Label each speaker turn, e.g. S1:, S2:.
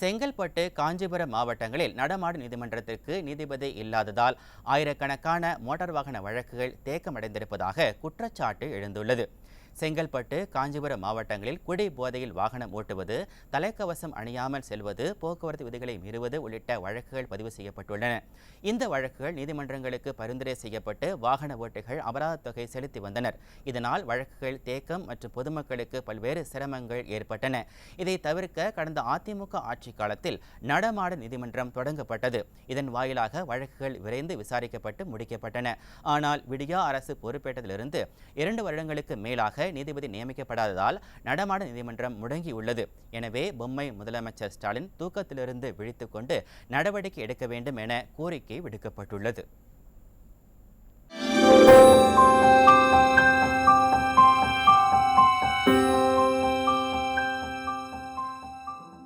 S1: செங்கல்பட்டு காஞ்சிபுரம் மாவட்டங்களில் நடமாடும் நீதிமன்றத்திற்கு நீதிபதி இல்லாததால் ஆயிரக்கணக்கான மோட்டார் வாகன வழக்குகள் தேக்கமடைந்திருப்பதாக குற்றச்சாட்டு எழுந்துள்ளது. செங்கல்பட்டு காஞ்சிபுரம் மாவட்டங்களில் குடி போதையில் வாகனம் ஓட்டுவது, தலைக்கவசம் அணியாமல் செல்வது, போக்குவரத்து விதிகளை மீறுவது உள்ளிட்ட வழக்குகள் பதிவு செய்யப்பட்டுள்ளன. இந்த வழக்குகள் நீதிமன்றங்களுக்கு பரிந்துரை செய்யப்பட்டு வாகன ஓட்டிகள் அபராத தொகை செலுத்தி வந்தனர். இதனால் வழக்குகள் தேக்கம் மற்றும் பொதுமக்களுக்கு பல்வேறு சிரமங்கள் ஏற்பட்டன. இதை தவிர்க்க கடந்த அதிமுக ஆட்சி காலத்தில் நடமாடும் நீதிமன்றம் தொடங்கப்பட்டது. இதன் வாயிலாக வழக்குகள் விரைந்து விசாரிக்கப்பட்டு முடிக்கப்பட்டன. ஆனால் விடியா அரசு பொறுப்பேற்றதிலிருந்து 2 வருடங்களுக்கு மேலாக நீதிபதி நியமிக்கப்படாததால் நடமாடும் நீதிமன்றம் முடங்கியுள்ளது. எனவே பொம்மை முதலமைச்சர் ஸ்டாலின் தூக்கத்திலிருந்து விழித்துக் கொண்டு நடவடிக்கை எடுக்க வேண்டும் என கோரிக்கை விடுக்கப்பட்டுள்ளது.